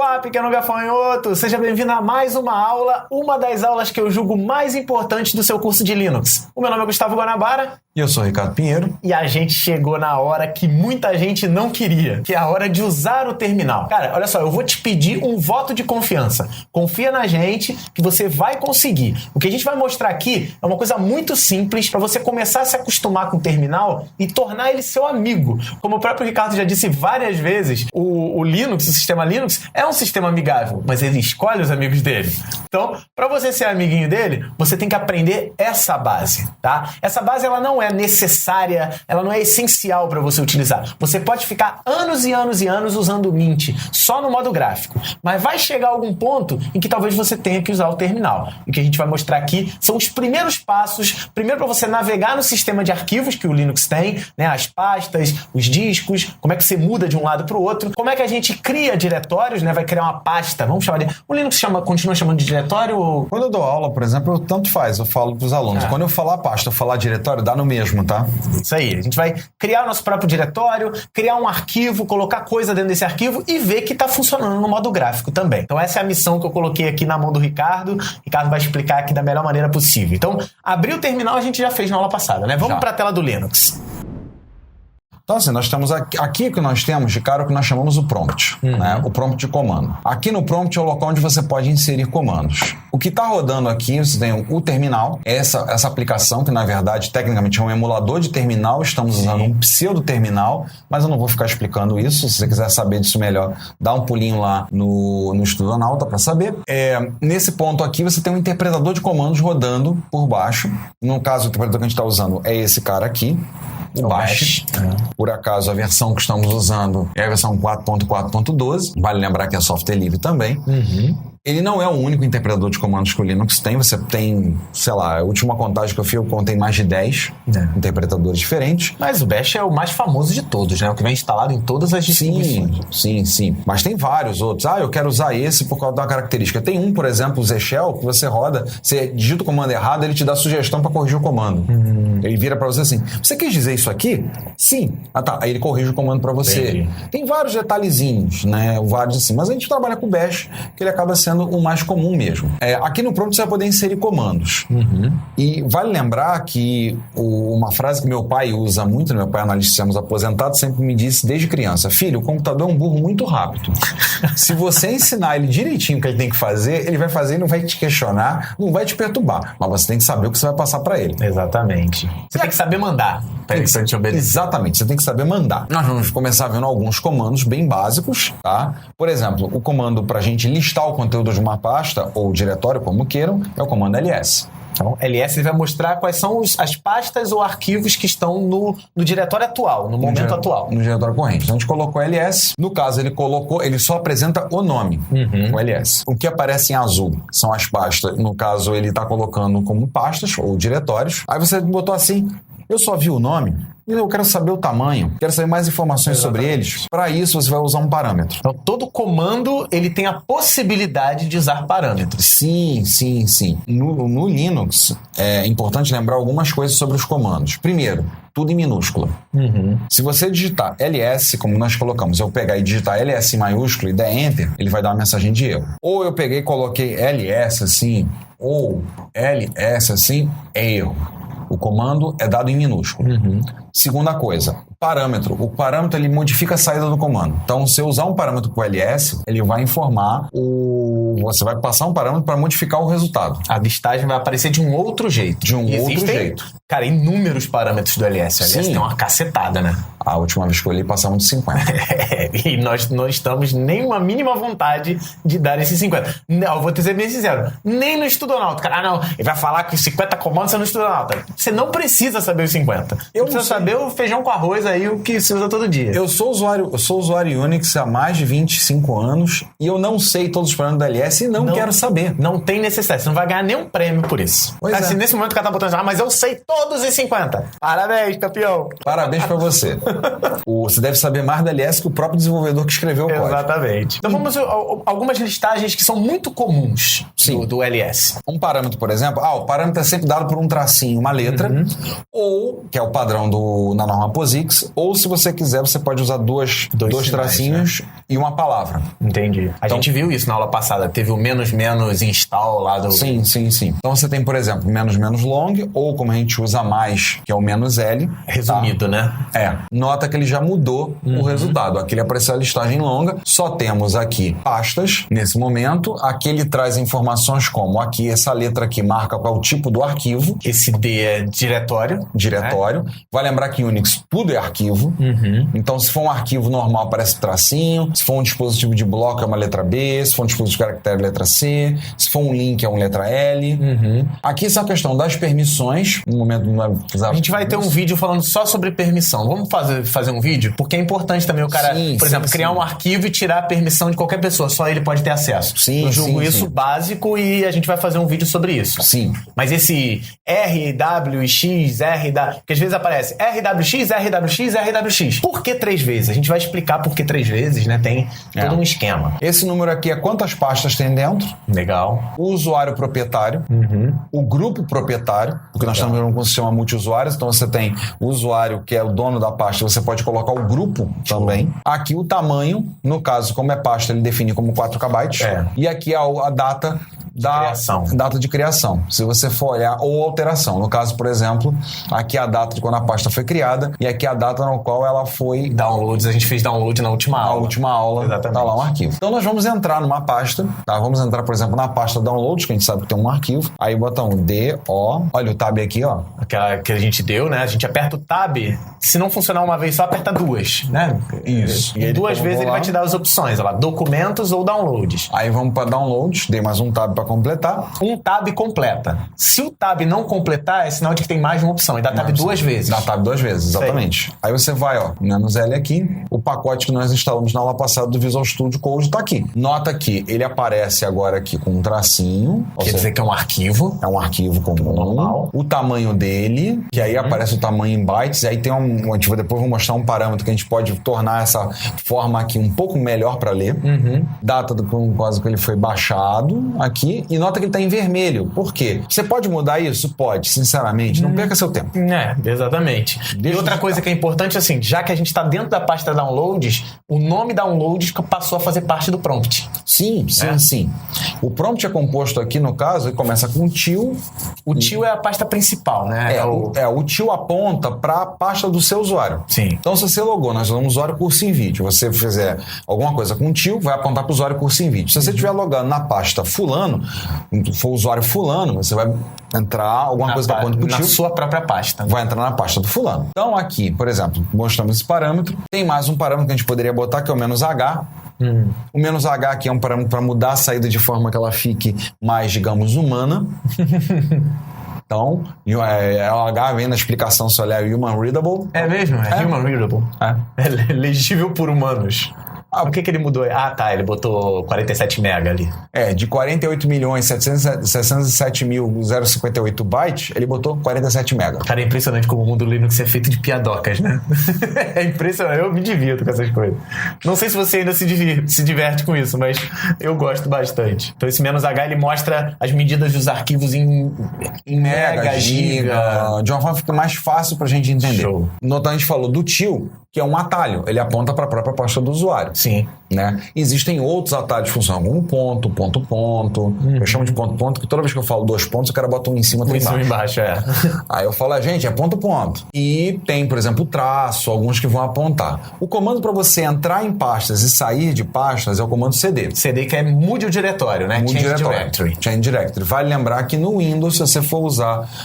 Olá, pequeno gafanhoto! Seja bem-vindo a mais uma aula, uma das aulas que eu julgo mais importantes do seu curso de Linux. O meu nome é Gustavo Guanabara. E eu sou o Ricardo Pinheiro. E a gente chegou na hora que muita gente não queria, que é a hora de usar o terminal. Cara, olha só, eu vou te pedir um voto de confiança. Confia na gente que você vai conseguir. O que a gente vai mostrar aqui é uma coisa muito simples para você começar a se acostumar com o terminal e tornar ele seu amigo. Como o próprio Ricardo já disse várias vezes, o Linux, o sistema Linux, é um sistema amigável, mas ele escolhe os amigos dele. Então, para você ser amiguinho dele, você tem que aprender essa base, tá? Essa base, ela não é necessária, ela não é essencial para você utilizar. Você pode ficar anos e anos e anos usando o Mint só no modo gráfico, mas vai chegar algum ponto em que talvez você tenha que usar o terminal. E o que a gente vai mostrar aqui são os primeiros passos, primeiro para você navegar no sistema de arquivos que o Linux tem, né, as pastas, os discos, como é que você muda de um lado para o outro, como é que a gente cria diretórios, né, vai criar uma pasta, vamos chamar de... O Linux continua chamando de diretório? Quando eu dou aula, por exemplo, tanto faz, eu falo para os alunos. Quando eu falar pasta, eu falar diretório, dá no mesmo, tá? Isso aí, a gente vai criar o nosso próprio diretório, criar um arquivo, colocar coisa dentro desse arquivo e ver que está funcionando no modo gráfico também. Então essa é a missão que eu coloquei aqui na mão do Ricardo. O Ricardo vai explicar aqui da melhor maneira possível. Então, abrir o terminal a gente já fez na aula passada, né? Vamos para a tela do Linux. Então, assim, nós temos aqui que nós temos de cara o que nós chamamos o prompt, né? O prompt de comando. Aqui no prompt é o local onde você pode inserir comandos. O que está rodando aqui, você tem o terminal, essa aplicação que, na verdade, tecnicamente é um emulador de terminal. Estamos usando um pseudo-terminal, mas eu não vou ficar explicando isso. Se você quiser saber disso melhor, dá um pulinho lá no Estudonauta para saber. Nesse ponto aqui, você tem um interpretador de comandos rodando por baixo. No caso, o interpretador que a gente está usando é esse cara aqui. O Bash. Por acaso, a versão que estamos usando é a versão 4.4.12. Vale lembrar que é software livre também. Ele não é o único interpretador de comandos que o Linux tem. Você tem, sei lá, a última contagem que eu fiz, eu contei mais de 10 interpretadores diferentes. Mas o Bash é o mais famoso de todos, né? O que vem instalado em todas as distribuições. Sim. Mas tem vários outros. Eu quero usar esse por causa de uma característica. Tem um, por exemplo, o Z-Shell, que você roda, você digita o comando errado, ele te dá sugestão para corrigir o comando. Ele vira para você assim, você quis dizer isso aqui? Sim. Tá. Aí ele corrige o comando para você. Entendi. Tem vários detalhezinhos, né? Vários assim. Mas a gente trabalha com o Bash, que ele acaba sendo o mais comum mesmo. Aqui no prompt você vai poder inserir comandos. E vale lembrar que uma frase que meu pai usa muito, meu pai é analista de sistemas aposentado, sempre me disse desde criança, filho, o computador é um burro muito rápido. Se você ensinar ele direitinho o que ele tem que fazer, ele vai fazer e não vai te questionar, não vai te perturbar. Mas você tem que saber o que você vai passar para ele. Exatamente. Você tem que saber mandar para ele te obedecer. Exatamente, você tem que saber mandar. Nós vamos começar vendo alguns comandos bem básicos, tá? Por exemplo, o comando para a gente listar o conteúdo de uma pasta ou diretório, como queiram, é o comando ls. Então, ls vai mostrar quais são as pastas ou arquivos que estão no diretório atual, no momento atual. No diretório corrente. Então, a gente colocou ls. No caso, ele só apresenta o nome, o ls. O que aparece em azul são as pastas. No caso, ele está colocando como pastas ou diretórios. Aí você botou assim, eu só vi o nome, eu quero saber o tamanho, quero saber mais informações sobre eles. Para isso, você vai usar um parâmetro. Então, todo comando, ele tem a possibilidade de usar parâmetros. Sim. No Linux, é importante lembrar algumas coisas sobre os comandos. Primeiro, tudo em minúscula. Se você digitar ls, como nós colocamos, eu pegar e digitar ls em maiúsculo e der enter, ele vai dar uma mensagem de erro. Ou eu peguei e coloquei ls assim, ou ls assim, é erro. O comando é dado em minúsculo. Segunda coisa, parâmetro. O parâmetro, ele modifica a saída do comando. Então, se eu usar um parâmetro com ls, ele vai informar você vai passar um parâmetro para modificar o resultado. A listagem vai aparecer de um outro jeito. Outro jeito. Cara, inúmeros parâmetros do ls. O ls tem uma cacetada, né? A última vez que eu olhei, passamos de 50. E nós não estamos nem uma mínima vontade de dar esses 50. Não, eu vou te ser bem sincero. Nem no Estudonauta. Cara, não. Ele vai falar que os 50 comandos são no Estudonauta. Você não precisa saber os 50. Eu preciso saber o feijão com arroz aí, o que se usa todo dia. Eu sou usuário Unix há mais de 25 anos e eu não sei todos os parâmetros da ls e não quero saber. Não tem necessidade. Você não vai ganhar nenhum prêmio por isso. Assim, nesse momento o cara tá botando, mas eu sei todos os 50. Parabéns, campeão. Parabéns pra você. Você deve saber mais da ls que o próprio desenvolvedor que escreveu o código. Exatamente. Então vamos algumas listagens que são muito comuns do ls. Um parâmetro, por exemplo, o parâmetro é sempre dado por um tracinho, uma letra, ou, que é o padrão na norma POSIX, ou se você quiser, você pode usar dois tracinhos, né? e uma palavra. Entendi. A gente viu isso na aula passada. Teve o menos install lá do... Sim. Então você tem, por exemplo, menos long, ou como a gente usa mais, que é o -L. Resumido, né? Nota que ele já mudou o resultado. Aqui ele apareceu a listagem longa. Só temos aqui pastas nesse momento. Aqui ele traz informações como aqui, essa letra aqui marca qual é o tipo do arquivo. Esse D é diretório. Vai lembrar que em Unix tudo é arquivo. Então, se for um arquivo normal, aparece tracinho. Se for um dispositivo de bloco, é uma letra B. Se for um dispositivo de caractere, letra C. Se for um link, é uma letra L. Aqui essa questão das permissões. No momento não vai precisar. A gente vai ter um vídeo falando só sobre permissão. Vamos fazer um vídeo? Porque é importante também o cara, por exemplo, criar um arquivo e tirar a permissão de qualquer pessoa. Só ele pode ter acesso. Eu julgo isso básico e a gente vai fazer um vídeo sobre isso. Mas esse RWX, porque às vezes aparece RWX. Por que 3 vezes? A gente vai explicar por que 3 vezes, né? Tem todo um esquema. Esse número aqui é quantas pastas tem dentro. Legal. O usuário proprietário. O grupo proprietário, porque nós estamos com um sistema multiusuários, então você tem o usuário que é o dono da pasta, você pode colocar o grupo também. Aqui o tamanho, no caso, como é pasta, ele define como 4 KB. E aqui a data data de criação. Se você for olhar, ou alteração. No caso, por exemplo, aqui é a data de quando a pasta foi criada e aqui é a data no qual ela foi... Downloads, a gente fez download na última aula. Na última aula, exatamente. Tá lá um arquivo. Então nós vamos entrar numa pasta, tá? Vamos entrar, por exemplo, na pasta downloads, que a gente sabe que tem um arquivo. Aí bota um D-O. Olha o tab aqui, ó. Aquela que a gente deu, né? A gente aperta o tab. Se não funcionar uma vez só, aperta 2, né? Isso. E 2 vezes ele vai te dar as opções, ó lá, documentos ou downloads. Aí vamos para downloads, dei mais um tab para completar. Um tab completa. Se o tab não completar, é sinal de que tem mais de uma opção. E dá tab 2 vezes. Dá tab 2 vezes, exatamente. Aí você vai, ó, -L aqui. O pacote que nós instalamos na aula passada do Visual Studio Code tá aqui. Nota que ele aparece agora aqui com um tracinho. Quer dizer que é um arquivo. É um arquivo comum. Normal. O tamanho dele, que aí aparece o tamanho em bytes. E aí tem depois vou mostrar um parâmetro que a gente pode tornar essa forma aqui um pouco melhor para ler. Data do caso que ele foi baixado aqui. E nota que ele tá em vermelho. Por quê? Você pode mudar isso? Pode, sinceramente. Não perca seu tempo. Exatamente. E outra coisa que é importante, assim, já que a gente tá dentro da pasta downloads, o nome downloads passou a fazer parte do prompt. Sim. O prompt é composto aqui, no caso, ele começa com til. O til é a pasta principal, né? O til aponta para a pasta do seu usuário. Sim. Então, se você logou, nós usamos usuário curso em vídeo. Você fizer alguma coisa com til, vai apontar para o usuário curso em vídeo. Se você estiver logando na pasta fulano, for usuário fulano, você vai entrar alguma coisa que aponta para o til. Na sua própria pasta. Vai entrar na pasta do fulano. Então, aqui, por exemplo, mostramos esse parâmetro. Tem mais um parâmetro que a gente poderia botar, que é o -H. O -H aqui é um parâmetro para mudar a saída de forma que ela fique mais, digamos, humana. Então, o H vem na explicação se olhar Human Readable. É mesmo? É Human Readable. É legível por humanos. Por que ele mudou? Ele botou 47 mega ali. De 48.707.058 bytes, ele botou 47 mega. Cara, é impressionante como o mundo Linux é feito de piadocas, né? É impressionante. Eu me divirto com essas coisas. Não sei se você ainda se diverte com isso, mas eu gosto bastante. Então esse -H, ele mostra as medidas dos arquivos em mega, giga. De uma forma que fica mais fácil pra gente entender. Show. Então a gente falou do til, que é um atalho. Ele aponta para a própria pasta do usuário. Sim. Né? Existem outros atalhos que funcionam como ponto. Eu chamo de ponto, que toda vez que eu falo 2 pontos, o cara bota um em cima e outro embaixo. Aí eu falo, gente, é ponto. E tem, por exemplo, o traço, alguns que vão apontar. O comando para você entrar em pastas e sair de pastas é o comando CD. CD que é mude o diretório, né? Change Directory. Vale lembrar que no Windows, se você for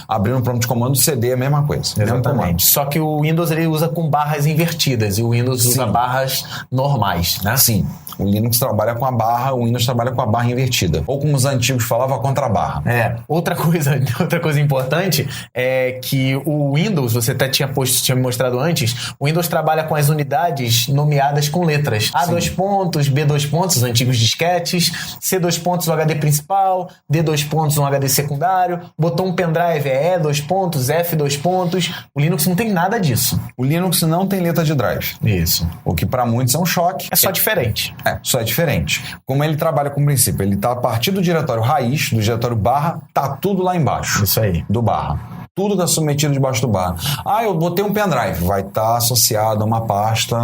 abrir um prompt de comando, CD é a mesma coisa. Exatamente. Só que o Windows ele usa com barras invertidas e o Windows usa barras normais, né? Sim. O Linux trabalha com a barra, o Windows trabalha com a barra invertida. Ou como os antigos falavam, a contrabarra. Outra coisa importante é que o Windows, você até tinha me mostrado antes, o Windows trabalha com as unidades nomeadas com letras. A2 pontos, B2 pontos, os antigos disquetes, C2 pontos, o HD principal, D2 pontos, um HD secundário, botou um pendrive, E2 pontos, F2 pontos. O Linux não tem nada disso. O Linux não tem letra de drive. Isso. O que para muitos é um choque. É só diferente. Só é diferente. Como ele trabalha com o princípio, ele tá a partir do diretório raiz, do diretório barra, tá tudo lá embaixo. Isso aí. Do barra. Tudo está submetido debaixo do bar. Eu botei um pendrive, vai estar associado a uma pasta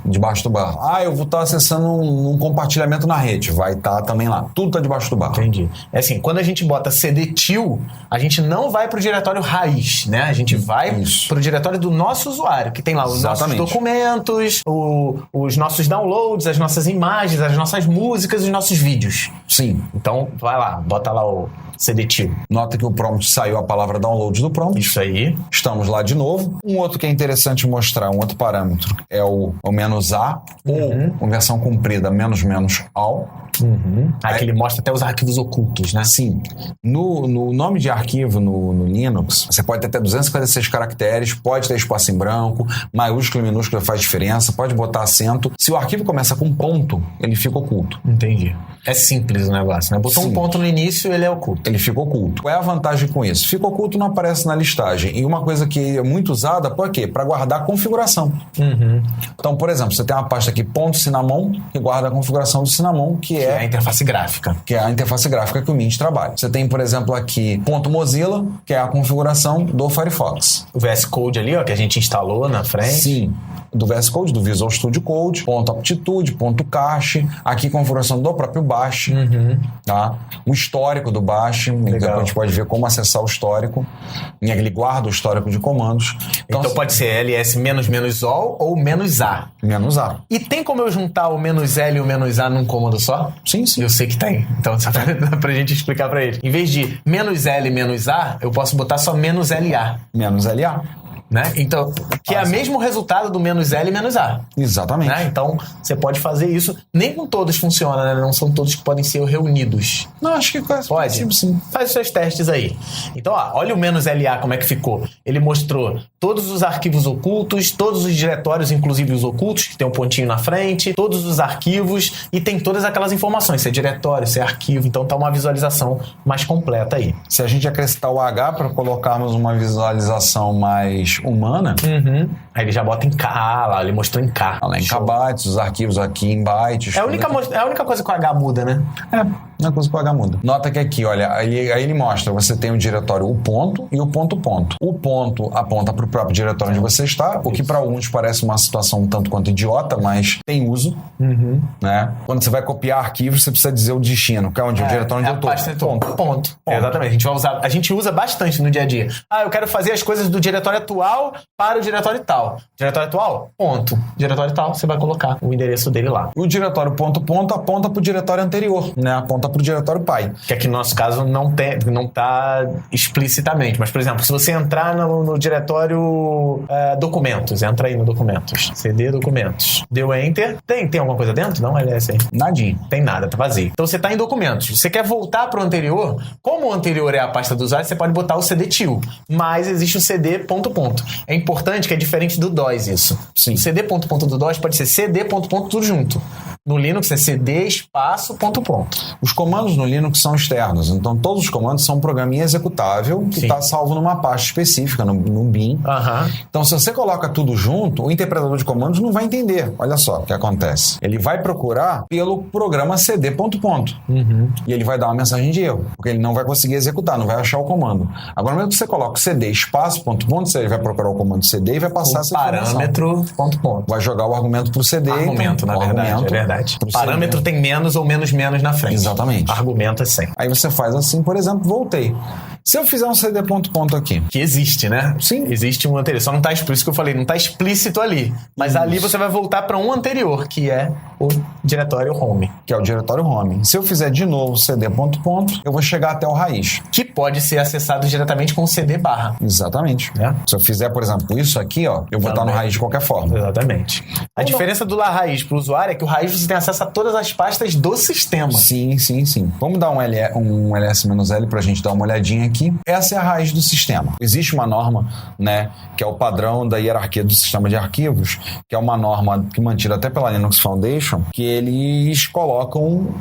debaixo do bar. Eu vou estar acessando um compartilhamento na rede, vai estar também lá. Tudo está debaixo do bar. Entendi. É assim, quando a gente bota CD til, a gente não vai para o diretório raiz, né? A gente vai para o diretório do nosso usuário, que tem lá os nossos documentos, os nossos downloads, as nossas imagens, as nossas músicas, os nossos vídeos. Sim. Então, vai lá, bota lá o CD til. Nota que o prompt saiu a palavra download do prompt. Isso aí. Estamos lá de novo. Um outro que é interessante mostrar, um outro parâmetro, é o "-a", ou, versão comprida, "-all". Aqui ele mostra até os arquivos ocultos, né? Sim. No nome de arquivo no Linux, você pode ter até 256 caracteres, pode ter espaço em branco, maiúsculo e minúsculo faz diferença, pode botar acento. Se o arquivo começa com ponto, ele fica oculto. Entendi. É simples o negócio, né? Botou um ponto no início, ele é oculto. Ele fica oculto. Qual é a vantagem com isso? Fica oculto, não aparece na listagem. E uma coisa que é muito usada, por quê? Para guardar a configuração. Então, por exemplo, você tem uma pasta aqui, .cinnamon, que guarda a configuração do Cinnamon, que é a interface gráfica. Que é a interface gráfica que o Mint trabalha. Você tem, por exemplo, aqui .mozilla, que é a configuração do Firefox. O VS Code ali, ó, que a gente instalou na frente. Sim. Do VS Code, do Visual Studio Code, .aptitude, .cache, aqui configuração do próprio Bash, tá? O histórico do Bash, então a gente pode ver como acessar o histórico, e ele guarda o histórico de comandos. Então pode ser ls -all ou "-a". "-a". E tem como eu juntar o "-l" e o "-a" num comando só? Sim. Eu sei que tem. Então só pra gente explicar pra ele. Em vez de "-l", "-a", eu posso botar só "-la". "-la". Né? Então, que é o mesmo resultado do "-l" e "-a". Exatamente. Né? Então, você pode fazer isso. Nem com todos funciona, né? Não são todos que podem ser reunidos. Não, acho que pode. Sim. Faz os seus testes aí. Então, olha o "-la" como é que ficou. Ele mostrou todos os arquivos ocultos, todos os diretórios, inclusive os ocultos, que tem um pontinho na frente, todos os arquivos, e tem todas aquelas informações, se é diretório, se é arquivo. Então, tá uma visualização mais completa aí. Se a gente acrescentar o H para colocarmos uma visualização mais humana, aí ele já bota em K, lá, ele mostrou em K. Lá em kbytes, os arquivos aqui em bytes. É a única coisa que o H muda, né? É a coisa que o H muda. Nota que aqui, olha, aí ele mostra, você tem o diretório, o ponto e o ponto. O ponto aponta para o próprio diretório onde você está, o que para alguns parece uma situação um tanto quanto idiota, mas tem uso, né? Quando você vai copiar arquivos, você precisa dizer o destino, que é onde o diretório onde eu estou. Ponto. Exatamente. A gente usa bastante no dia a dia. Eu quero fazer as coisas do diretório atual para o diretório tal. Diretório atual? Ponto. Diretório tal, você vai colocar o endereço dele lá. O diretório ponto aponta para o diretório anterior, né? Aponta para o diretório pai. Que aqui no nosso caso não está explicitamente. Mas, por exemplo, se você entrar no diretório documentos, entra aí no documentos. CD documentos. Deu Enter. Tem alguma coisa dentro? Não, LS aí. Nadinho. Tem nada, tá vazio. Então você está em documentos. Você quer voltar para o anterior? Como o anterior é a pasta do usuário, você pode botar o CD til. Mas existe o CD ponto. É importante que é diferente do DOS isso. Sim. O CD ponto do DOS pode ser CD ponto tudo junto. No Linux é CD espaço ponto. Os comandos no Linux são externos, então todos os comandos são um programinha executável que está salvo numa pasta específica, no bin. Então se você coloca tudo junto, o interpretador de comandos não vai entender. Olha só o que acontece. Ele vai procurar pelo programa CD ponto. E ele vai dar uma mensagem de erro, porque ele não vai conseguir executar, não vai achar o comando. Agora mesmo que você coloca o CD espaço ponto, ele vai procurar o comando CD e vai passar essa informação. Parâmetro ponto. Vai jogar o argumento pro CD. Argumento, na verdade, é verdade. Parâmetro tem menos ou menos na frente. Exatamente. Argumento é 100. Aí você faz assim, por exemplo, voltei. Se eu fizer um CD ponto aqui. Que existe, né? Sim. Existe um anterior. Só não tá explícito, isso que eu falei, não tá explícito ali. Mas ali você vai voltar para um anterior, que é o diretório home. Que é o diretório home. Se eu fizer de novo CD ponto, eu vou chegar até o raiz. Que pode ser acessado diretamente com o CD barra. Exatamente. Se eu fizer, por exemplo, isso aqui, ó, eu vou estar no raiz de qualquer forma. Exatamente. A diferença do La Raiz pro usuário é que o raiz você tem acesso a todas as pastas do sistema. Sim. Vamos dar um ls-l pra gente dar uma olhadinha aqui. Essa é a raiz do sistema. Existe uma norma, né, que é o padrão da hierarquia do sistema de arquivos, que é uma norma que mantida até pela Linux Foundation, que eles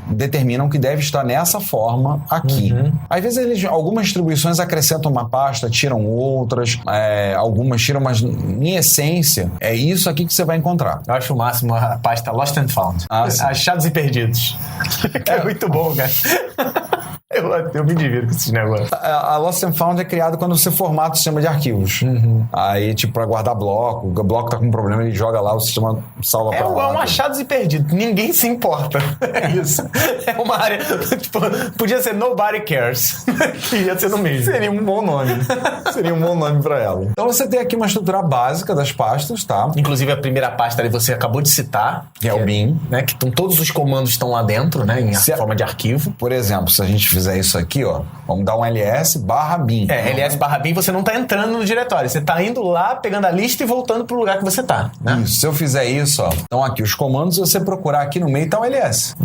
determinam que deve estar nessa forma aqui. Às vezes algumas distribuições acrescentam uma pasta, tiram outras, algumas tiram, mas em essência é isso aqui que você vai encontrar. Eu acho o máximo a pasta Lost and Found. Achados e perdidos. É muito bom, cara. Eu me divido com esses negócios. A Lost and Found é criada quando você formata o sistema de arquivos. Aí, tipo, pra guardar bloco, o bloco tá com um problema, ele joga lá, o sistema salva pra lá. É um achados e perdidos. Ninguém se importa. É isso. É uma área... Tipo, podia ser Nobody Cares. Que ia ser no mesmo. Seria um bom nome. Seria um bom nome pra ela. Então você tem aqui uma estrutura básica das pastas, tá? Inclusive a primeira pasta ali você acabou de citar. Que é o bin. Né, que todos os comandos estão lá dentro, né? Em forma de arquivo. Por exemplo, se a gente fizer isso aqui, ó. Vamos dar um ls/bin. ls/bin você não tá entrando no diretório. Você tá indo lá, pegando a lista e voltando pro lugar que você tá. Né? Isso. Se eu fizer isso, ó. Então aqui os comandos, se você procurar aqui no meio, tá o ls.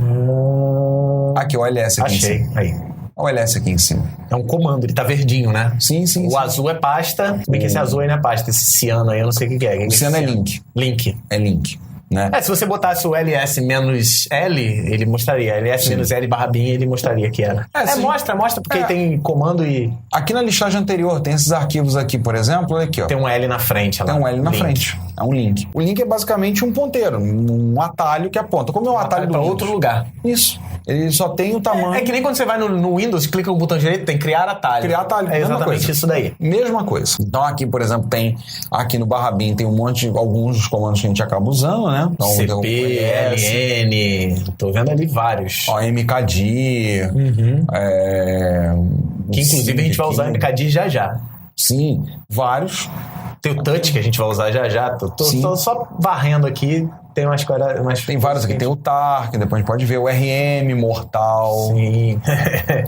Aqui o ls aqui Achei. em cima. Aí. O ls aqui em cima. É um comando, ele tá verdinho, né? Sim. O azul é pasta. Se bem que esse azul aí não é pasta. Esse ciano aí, eu não sei o que é. O ciano é link. Link. É link. Né? Se você botasse o ls-l, ele mostraria. ls-l/bin, ele mostraria que era. Mostra, porque tem comando e... Aqui na listagem anterior, tem esses arquivos aqui, por exemplo, olha aqui, ó. Tem um L na frente. Tem um L na link. frente. É um link. O link é basicamente um ponteiro, um atalho que aponta. Como é um atalho do para Windows? outro lugar. Isso. Ele só tem o tamanho... É que nem quando você vai no Windows, clica no botão direito, tem criar atalho. Criar atalho. É exatamente coisa. isso daí. Mesma coisa. Então aqui, por exemplo, tem... Aqui no /bin tem alguns dos comandos que a gente acaba usando, né? Então, CP, LN... Tô vendo ali vários. Ó, MKD... Que inclusive a gente vai usar o MKD já. Sim, vários. Tem o Touch que a gente vai usar já. Tô só varrendo aqui. Tem umas coisas... Tem vários aqui. Tem o tar, que depois a gente pode ver. O RM, mortal. Sim.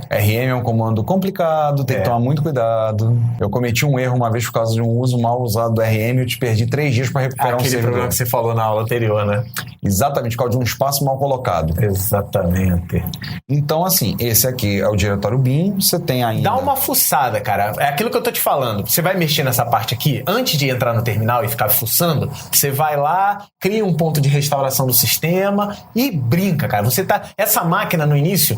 RM é um comando complicado, tem que tomar muito cuidado. Eu cometi um erro uma vez por causa de um uso mal usado do RM e eu te perdi 3 dias para recuperar Aquele problema que você falou na aula anterior, né? Exatamente, por causa de um espaço mal colocado. Exatamente. Então, assim, esse aqui é o diretório bin, você tem ainda... Dá uma fuçada, cara. É aquilo que eu tô te falando. Você vai mexer nessa parte aqui, antes de entrar no terminal e ficar fuçando, você vai lá, cria um ponto de restauração do sistema e brinca, cara. Você tá... Essa máquina, no início,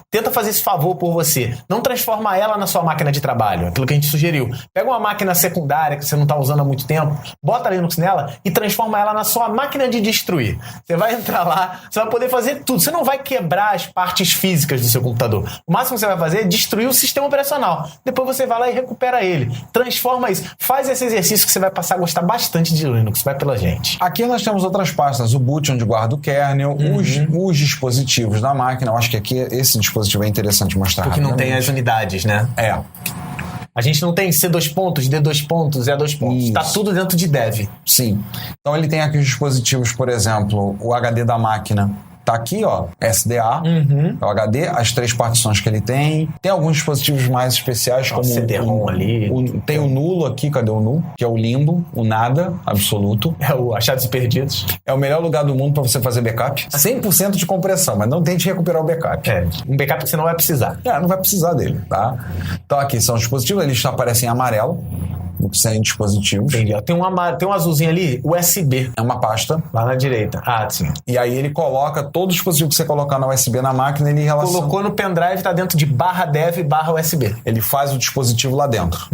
tenta fazer esse favor por você. Não transforma ela na sua máquina de trabalho, aquilo que a gente sugeriu. Pega uma máquina secundária que você não tá usando há muito tempo, bota Linux nela e transforma ela na sua máquina de destruir. Você vai entrar lá, você vai poder fazer tudo. Você não vai quebrar as partes físicas do seu computador. O máximo que você vai fazer é destruir o sistema operacional. Depois você vai lá e recupera ele. Transforma isso. Faz esse exercício que você vai passar a gostar bastante de Linux. Vai pela gente. Aqui nós temos outras pastas. O boot, onde guarda o kernel, os dispositivos da máquina. Eu acho que aqui esse dispositivo é interessante mostrar. Porque não tem as unidades, né? A gente não tem C2 pontos, D2 pontos, E2 pontos. Está tudo dentro de dev. Sim. Então ele tem aqui os dispositivos, por exemplo, o HD da máquina. Tá aqui, ó, SDA, é o HD, as 3 partições que ele tem. Tem alguns dispositivos mais especiais, como CD-ROM ali. Tem o nulo aqui, cadê o nulo? Que é o limbo, o nada absoluto. É o achados e perdidos. É o melhor lugar do mundo para você fazer backup. 100% de compressão, mas não tente recuperar o backup. Um backup que você não vai precisar. Não vai precisar dele, tá? Então aqui são os dispositivos, eles aparecem em amarelo. Sem dispositivos. Entendi. Tem um azulzinho ali, USB. É uma pasta. Lá na direita. sim. E aí ele coloca todo o dispositivo que você colocar na USB na máquina, ele relaciona... Colocou no pendrive, tá dentro de /dev/USB. Ele faz o dispositivo lá dentro.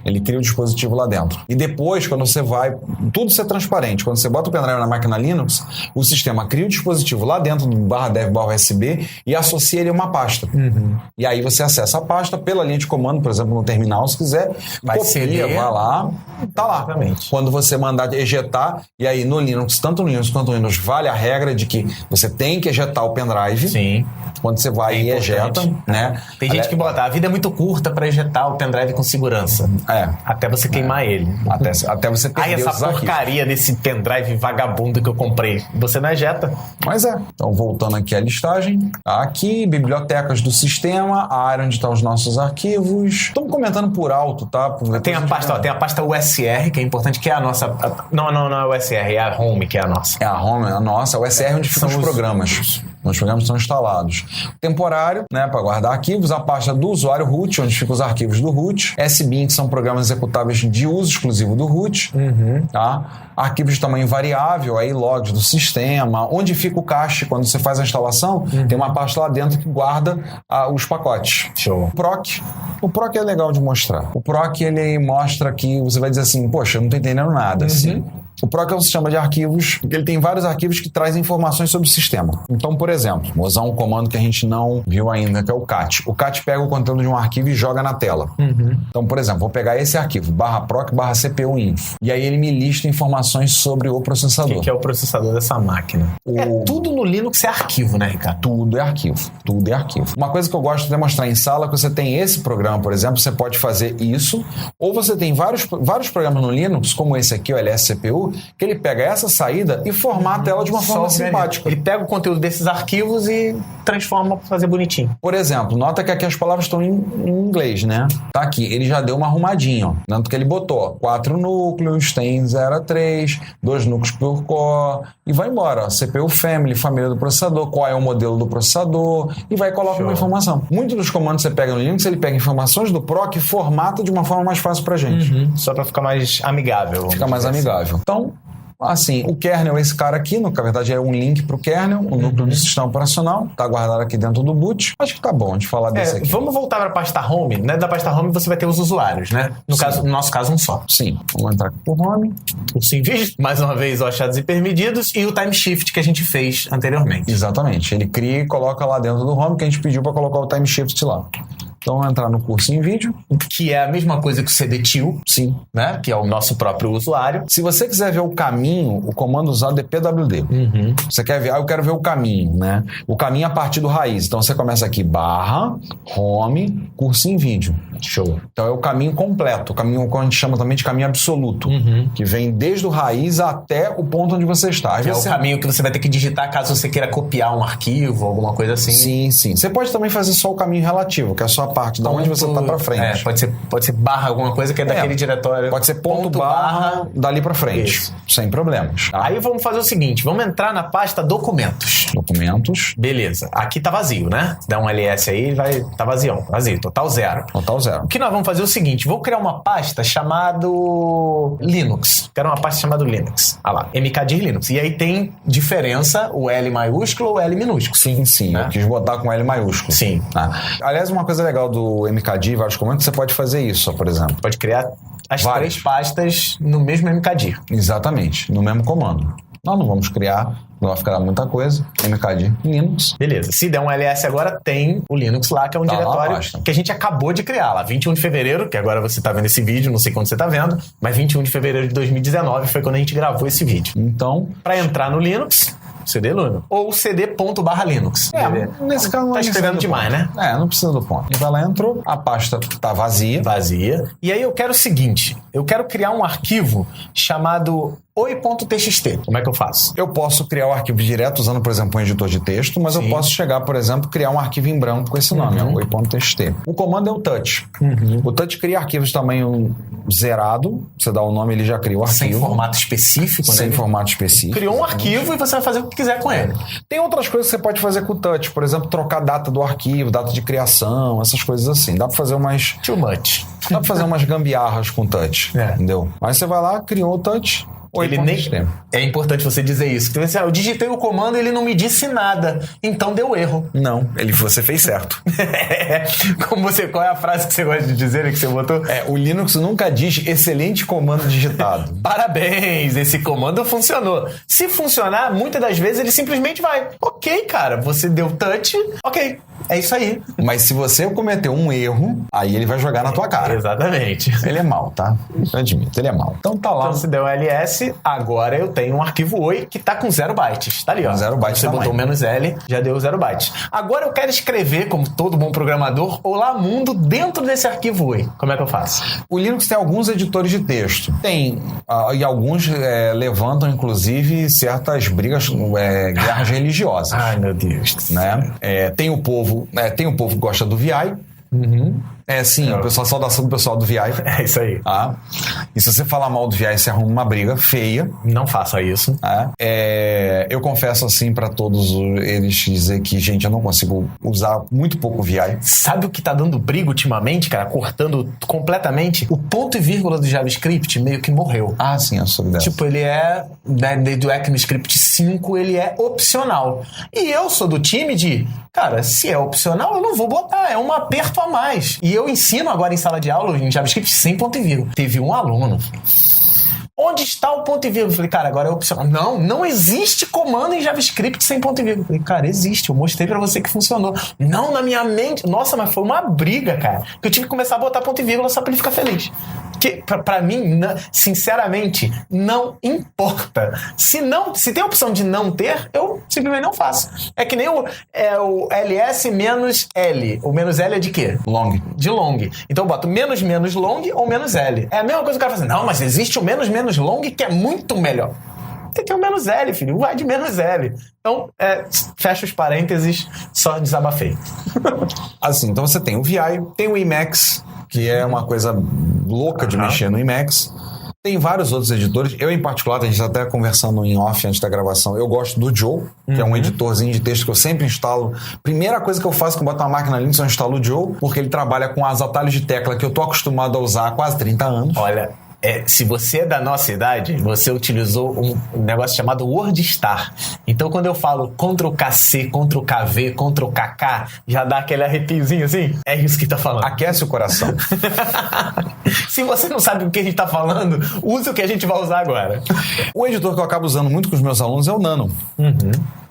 Ele cria o dispositivo lá dentro. E depois, quando você vai... Tudo isso é transparente. Quando você bota o pendrive na máquina Linux, o sistema cria o dispositivo lá dentro do /dev/USB e associa ele a uma pasta. E aí você acessa a pasta pela linha de comando, por exemplo, no terminal, se quiser. Vai copia, vai lá, tá lá. Exatamente. Quando você mandar ejetar, e aí no Linux, tanto no Linux quanto no Windows, vale a regra de que você tem que ejetar o pendrive. Sim. Quando você vai e ejeta, né? Tem gente que bota, a vida é muito curta para ejetar o pendrive com segurança. Até você queimar ele. Até você perder os essa porcaria desse pendrive vagabundo que eu comprei. Você não ejeta. Mas Então, voltando aqui à listagem. Aqui, bibliotecas do sistema, a área onde estão os nossos arquivos. Estamos comentando por alto, tá? Tem a pasta USR, que é importante, que é a nossa... Não é o USR, é a Home, que é a nossa. É a Home, é a nossa. O USR é onde ficam os programas. Os programas estão instalados. Temporário, né, para guardar arquivos. A pasta do usuário root, onde ficam os arquivos do root. SBIN, que são programas executáveis de uso exclusivo do root. Tá? Arquivos de tamanho variável, aí logs do sistema. Onde fica o cache, quando você faz a instalação, tem uma pasta lá dentro que guarda os pacotes. Show. O proc é legal de mostrar. O proc, ele mostra que você vai dizer assim, poxa, eu não tô entendendo nada. Assim. O PROC é um sistema de arquivos, porque ele tem vários arquivos que trazem informações sobre o sistema. Então, por exemplo, vou usar um comando que a gente não viu ainda, que é o cat. O cat pega o conteúdo de um arquivo e joga na tela. Então, por exemplo, vou pegar esse arquivo, /proc/cpu-info. E aí ele me lista informações sobre o processador. O que é o processador dessa máquina? Tudo no Linux é arquivo, né, Ricardo? Tudo é arquivo. Tudo é arquivo. Uma coisa que eu gosto de demonstrar em sala é que você tem esse programa, por exemplo, você pode fazer isso, ou você tem vários programas no Linux, como esse aqui, o LSCPU, que ele pega essa saída e formata ela de uma forma simpática. Ele pega o conteúdo desses arquivos e transforma para fazer bonitinho. Por exemplo, nota que aqui as palavras estão em inglês, né? Tá aqui, ele já deu uma arrumadinha, ó. Tanto que ele botou 4 núcleos, tem 0 a 3, 2 núcleos por core, e vai embora, ó. CPU Family, família do processador, qual é o modelo do processador, e vai e coloca uma informação. Muitos dos comandos que você pega no Linux, ele pega informações do PROC e formata de uma forma mais fácil pra gente. Só para ficar mais amigável. Fica mais amigável. Então, assim, o kernel é esse cara aqui, na verdade é um link pro kernel, o núcleo do sistema operacional, tá guardado aqui dentro do boot. Acho que tá bom de falar desse aqui. Vamos voltar para a pasta home, né? Da pasta home você vai ter os usuários, né? No nosso caso, um só. Sim, vamos entrar aqui pro home. O SimVision, mais uma vez, os achados hipermedidos e o time shift que a gente fez anteriormente. Exatamente, ele cria e coloca lá dentro do home, que a gente pediu para colocar o time shift lá. Então, vamos entrar no curso em vídeo. Que é a mesma coisa que o cdtil. Sim. Né? Que é o nosso próprio usuário. Se você quiser ver o caminho, o comando usado é pwd. Você quer ver, eu quero ver o caminho, né? O caminho a partir do raiz. Então, você começa aqui, /home, curso em vídeo. Show. Então, é o caminho completo. O caminho que a gente chama também de caminho absoluto. Que vem desde o raiz até o ponto onde você está. Que é o caminho que você vai ter que digitar caso você queira copiar um arquivo, alguma coisa assim. Sim, sim. Você pode também fazer só o caminho relativo, que é só a parte da onde você está para frente. Pode ser barra alguma coisa que é daquele diretório. Pode ser ponto barra dali para frente. Isso. Sem problemas. Tá? Aí vamos fazer o seguinte, vamos entrar na pasta documentos. Documentos. Beleza. Aqui tá vazio, né? Dá um ls aí, tá vazio, total zero. Total zero. O que nós vamos fazer é o seguinte, vou criar uma pasta chamado Linux. Quero uma pasta chamada Linux. Ah lá, mkdir Linux. E aí tem diferença, o L maiúsculo ou o L minúsculo. Sim, sim. Né? Eu quis botar com L maiúsculo. Sim. Aliás, uma coisa legal do mkdir, vários comandos, você pode fazer isso, por exemplo. Pode criar as 3 pastas no mesmo mkdir. Exatamente, no mesmo comando. Nós não vamos criar, não vai ficar muita coisa. mkdir Linux. Beleza. Se der um ls agora, tem o Linux lá, que é um diretório que a gente acabou de criar lá. 21 de fevereiro, que agora você tá vendo esse vídeo, não sei quando você tá vendo, mas 21 de fevereiro de 2019 foi quando a gente gravou esse vídeo. Então, para entrar no Linux, CD Luna. Ou cd./linux. Nesse caso tá escrevendo demais, né? Não precisa do ponto. Ele vai lá, entrou, a pasta tá vazia. E aí eu quero o seguinte, eu quero criar um arquivo chamado oi.txt. Como é que eu faço? Eu posso criar o arquivo direto usando, por exemplo, um editor de texto, mas eu posso chegar, por exemplo, criar um arquivo em branco com esse nome, oi.txt. O comando é o touch. O touch cria arquivos de tamanho zerado, você dá o nome, ele já cria o arquivo. Sem formato específico, né? Sem formato específico. Criou um arquivo e você vai fazer o que quiser com ele. Tem outras coisas que você pode fazer com o touch, por exemplo, trocar a data do arquivo, data de criação, essas coisas assim. Dá pra fazer umas... Too much. Dá pra fazer umas gambiarras com o touch, entendeu? Aí você vai lá, criou o touch... Ele nem... É importante você dizer isso. Porque eu digitei o comando e ele não me disse nada. Então deu erro. Não, você fez certo. Qual é a frase que você gosta de dizer que você botou? O Linux nunca diz excelente comando digitado. Parabéns, esse comando funcionou. Se funcionar, muitas das vezes ele simplesmente vai. Ok, cara, você deu touch, ok. É isso aí. Mas se você cometeu um erro, aí ele vai jogar na tua cara. Exatamente. Ele é mau, tá? Eu admito, ele é mau. Então tá lá. Então se deu ls, agora eu tenho um arquivo oi que tá com 0 bytes. Tá ali, ó. 0 bytes você botou -L, já deu 0 bytes. Agora eu quero escrever, como todo bom programador, Olá Mundo dentro desse arquivo oi. Como é que eu faço? O Linux tem alguns editores de texto. Tem, e alguns levantam, inclusive, certas brigas, guerras religiosas. Ai, meu Deus. Né? Tem o povo que gosta do VI. O pessoal, saudação do pessoal do VI. É isso aí. E se você falar mal do VI, você arruma uma briga feia. Não faça isso. Eu confesso assim pra todos eles dizer que, gente, eu não consigo usar muito pouco o VI. Sabe o que tá dando briga ultimamente, cara? Cortando completamente? O ponto e vírgula do JavaScript meio que morreu. Sim, eu soube dessa. Tipo, ele é, do ECMAScript 5, ele é opcional. E eu sou do time de, cara, se é opcional, eu não vou botar. É um aperto a mais. E eu ensino agora em sala de aula, em JavaScript, sem ponto e vírgula. Teve um aluno Onde está o ponto e vírgula? Eu falei, cara, agora é opcional. Não existe comando em JavaScript sem ponto e vírgula. Eu falei, cara, existe. Eu mostrei pra você que funcionou. Não, na minha mente... Nossa, mas foi uma briga, cara. Que eu tive que começar a botar ponto e vírgula só pra ele ficar feliz. Que, pra mim, sinceramente, não importa. Se tem a opção de não ter, eu simplesmente não faço. É que nem o ls menos L. O menos L é de quê? Long. De long. Então eu boto menos long ou menos L. É a mesma coisa que o cara fala assim, não, mas existe o menos long que é muito melhor. Tem que ter o menos L, filho. Vai de menos L. Então, fecha os parênteses, só desabafei. Assim, então você tem o VI, tem o Emacs, que é uma coisa louca de mexer no Emacs. Tem vários outros editores. Eu, em particular, a gente está até conversando em off antes da gravação, eu gosto do Joe, que é um editorzinho de texto que eu sempre instalo. Primeira coisa que eu faço quando boto uma máquina Linux, eu instalo o Joe, porque ele trabalha com os atalhos de tecla que eu tô acostumado a usar há quase 30 anos. Olha... se você é da nossa idade, você utilizou um negócio chamado WordStar. Então, quando eu falo Ctrl-KC, Ctrl-KV, Ctrl-KK, já dá aquele arrepiozinho assim? É isso que tá falando. Aquece o coração. Se você não sabe o que a gente tá falando, use o que a gente vai usar agora. O editor que eu acabo usando muito com os meus alunos é o Nano.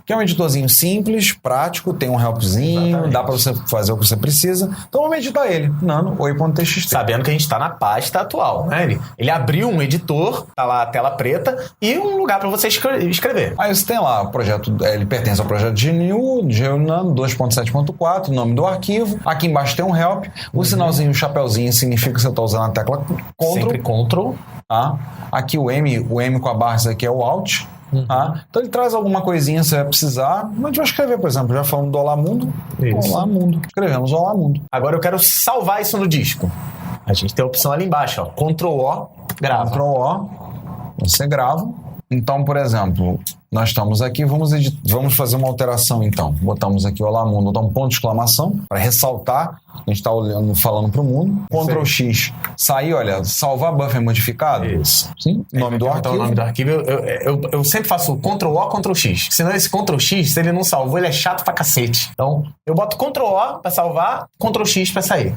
Que é um editorzinho simples, prático, tem um helpzinho, exatamente, dá pra você fazer o que você precisa. Então vamos editar ele, Nano oi.txt. Sabendo que a gente tá na pasta atual, né? Ele abriu um editor, tá lá a tela preta, e um lugar pra você escrever. Aí você tem lá o projeto, ele pertence ao projeto GNU Nano 2.7.4, o nome do arquivo. Aqui embaixo tem um help. O sinalzinho, o chapeuzinho, significa que você tá usando a tecla Ctrl. Sempre Ctrl. Tá? Aqui o M com a barra, isso aqui é o Alt. Tá? Então ele traz alguma coisinha que você vai precisar. A gente vai escrever, por exemplo, já falamos do Olá Mundo. Isso. Olá Mundo. Escrevemos Olá Mundo. Agora eu quero salvar isso no disco. A gente tem a opção ali embaixo, ó. Ctrl-O, grava. Ctrl-O, você grava. Então, por exemplo, nós estamos aqui, vamos fazer uma alteração então. Botamos aqui Olá Mundo, botar um ponto de exclamação para ressaltar. A gente está falando para o mundo. Ctrl-X, sair, olha, salvar buffer modificado. Isso. Sim, nome do arquivo. O nome do arquivo, eu sempre faço Ctrl-O, Ctrl-X. Senão esse Ctrl-X, se ele não salvou, ele é chato pra cacete. Então, eu boto Ctrl-O para salvar, Ctrl-X para sair.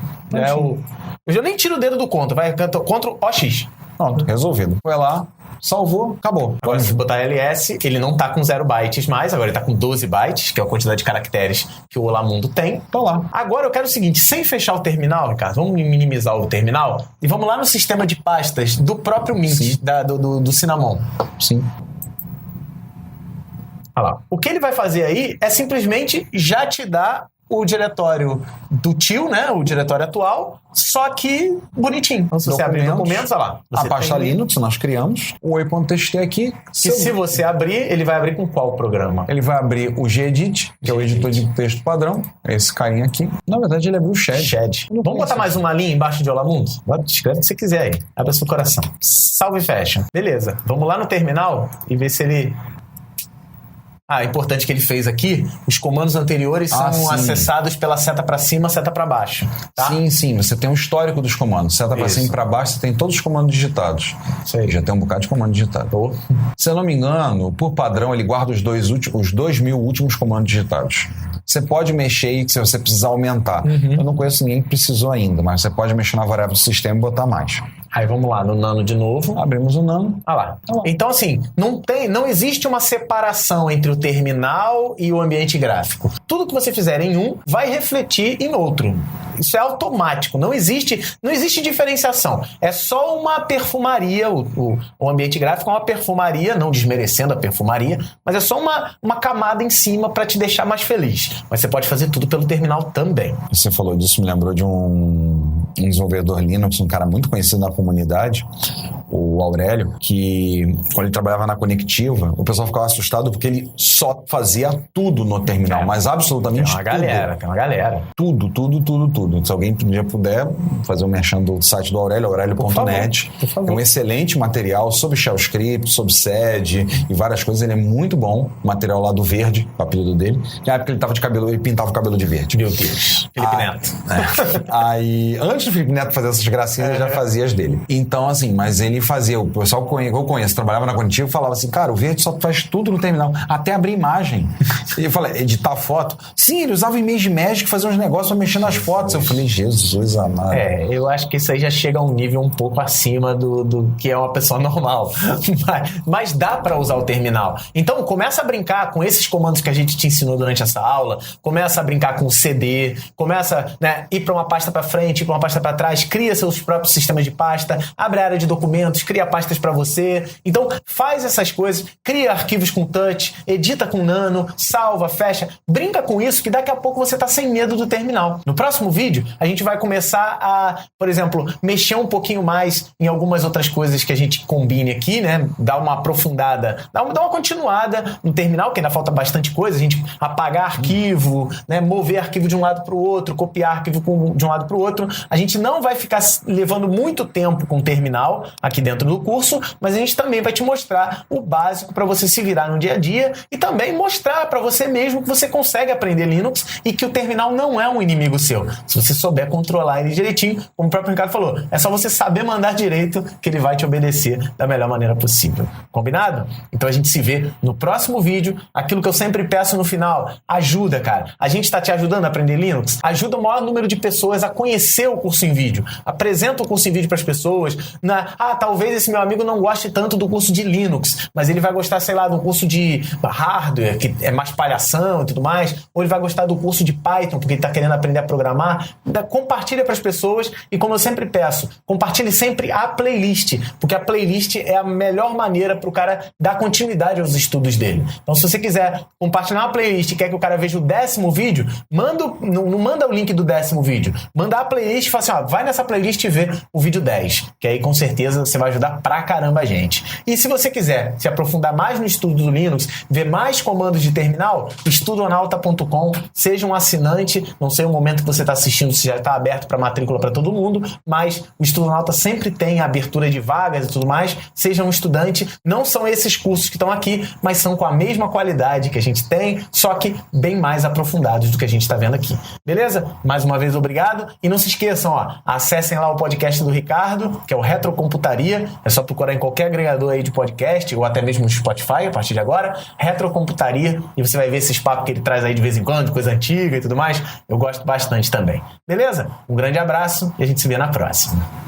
Eu nem tiro o dedo do Ctrl, vai Ctrl-O-X. Pronto, resolvido. Foi lá, salvou, acabou. Agora, se botar ls, ele não tá com 0 bytes mais, agora ele tá com 12 bytes, que é a quantidade de caracteres que o Olá Mundo tem. Tá lá. Agora eu quero o seguinte, sem fechar o terminal, Ricardo, vamos minimizar o terminal e vamos lá no sistema de pastas do próprio Mint, do Cinnamon. Sim. Olha lá. O que ele vai fazer aí é simplesmente já te dar o diretório do tio, né? O diretório atual, só que bonitinho. Então, se você abrir documentos, olha lá. A pasta Linux nós criamos. O oi.txt aqui. Se você abrir, ele vai abrir com qual programa? Ele vai abrir o Gedit, que é o editor de texto padrão. Esse carinha aqui. Na verdade, ele abriu o Shed. Vamos botar mais uma linha embaixo de Olá Mundo? Escreve o que você quiser aí. Abre seu coração. Salve e fecha. Beleza. Vamos lá no terminal e ver se ele... é importante que ele fez aqui, os comandos anteriores são acessados pela seta para cima, seta para baixo. Tá? Sim, você tem um histórico dos comandos. Seta para cima e para baixo, você tem todos os comandos digitados. Já tem um bocado de comando digitado. Se eu não me engano, por padrão, ele guarda os 2.000 últimos comandos digitados. Você pode mexer e se você precisar aumentar. Eu não conheço ninguém que precisou ainda, mas você pode mexer na variável do sistema e botar mais. Aí vamos lá, no Nano de novo. Abrimos o Nano. Lá. Então, assim, não existe uma separação entre o terminal e o ambiente gráfico. Tudo que você fizer em um vai refletir em outro. Isso é automático. Não existe diferenciação. É só uma perfumaria. O ambiente gráfico é uma perfumaria, não desmerecendo a perfumaria, mas é só uma camada em cima para te deixar mais feliz. Mas você pode fazer tudo pelo terminal também. Você falou disso, me lembrou de um desenvolvedor Linux, um cara muito conhecido na comunidade, o Aurélio, que quando ele trabalhava na Conectiva, o pessoal ficava assustado porque ele só fazia tudo no terminal, mas absolutamente tudo. Tem uma galera. Tudo. Se alguém puder fazer um merchan do site do Aurélio, aurelio.net. É um excelente material sobre shell script, sobre sed e várias coisas. Ele é muito bom. O material lá do Verde, o apelido dele. Na época ele tava de cabelo, ele pintava o cabelo de verde. Meu Deus. Felipe Neto. Aí, antes do Felipe Neto fazer essas gracinhas, ele já fazia as dele. Então, assim, mas ele ele fazia, o pessoal que eu conheço, trabalhava na Cognitivo, falava assim, cara, o Verde só faz tudo no terminal, até abrir imagem. E eu falei, editar foto. Sim, ele usava o Image Magic, fazer uns negócios pra mexer nas fotos. Eu falei, Jesus amado. Eu acho que isso aí já chega a um nível um pouco acima do que é uma pessoa normal. Mas dá pra usar o terminal. Então, começa a brincar com esses comandos que a gente te ensinou durante essa aula, começa a brincar com o CD, começa, né, ir pra uma pasta pra frente, ir pra uma pasta pra trás, cria seus próprios sistemas de pasta, abre a área de documentos, cria pastas pra você. Então, faz essas coisas, cria arquivos com touch, edita com nano, salva, fecha, brinca com isso que daqui a pouco você tá sem medo do terminal. No próximo vídeo, a gente vai começar a, por exemplo, mexer um pouquinho mais em algumas outras coisas que a gente combine aqui, né? Dar uma aprofundada, dar uma continuada no terminal, que ainda falta bastante coisa, a gente apagar arquivo, né? Mover arquivo de um lado para o outro, copiar arquivo de um lado para o outro. A gente não vai ficar levando muito tempo com o terminal aqui dentro do curso, mas a gente também vai te mostrar o básico para você se virar no dia a dia e também mostrar para você mesmo que você consegue aprender Linux e que o terminal não é um inimigo seu. Se você souber controlar ele direitinho, como o próprio Ricardo falou, é só você saber mandar direito que ele vai te obedecer da melhor maneira possível. Combinado? Então a gente se vê no próximo vídeo. Aquilo que eu sempre peço no final, ajuda, cara. A gente está te ajudando a aprender Linux? Ajuda o maior número de pessoas a conhecer o curso em vídeo. Apresenta o curso em vídeo para as pessoas. Talvez esse meu amigo não goste tanto do curso de Linux, mas ele vai gostar, sei lá, do curso de hardware, que é mais palhação e tudo mais, ou ele vai gostar do curso de Python, porque ele está querendo aprender a programar. Compartilha para as pessoas e, como eu sempre peço, compartilhe sempre a playlist, porque a playlist é a melhor maneira para o cara dar continuidade aos estudos dele. Então, se você quiser compartilhar uma playlist e quer que o cara veja o 10º vídeo, não manda o link do 10º vídeo, manda a playlist e fala assim, vai nessa playlist e vê o vídeo 10, que aí com certeza você vai ajudar pra caramba a gente. E se você quiser se aprofundar mais no estudo do Linux, ver mais comandos de terminal, estudoanauta.com, seja um assinante, não sei o momento que você está assistindo, se já está aberto para matrícula para todo mundo, mas o Estudonauta sempre tem abertura de vagas e tudo mais, seja um estudante, não são esses cursos que estão aqui, mas são com a mesma qualidade que a gente tem, só que bem mais aprofundados do que a gente está vendo aqui. Beleza? Mais uma vez, obrigado. E não se esqueçam, acessem lá o podcast do Ricardo, que é o Retrocomputaria, é só procurar em qualquer agregador aí de podcast, ou até mesmo no Spotify, a partir de agora, Retrocomputaria, e você vai ver esses papos que ele traz aí de vez em quando, coisa antiga e tudo mais. Eu gosto bastante também. Beleza? Um grande abraço e a gente se vê na próxima.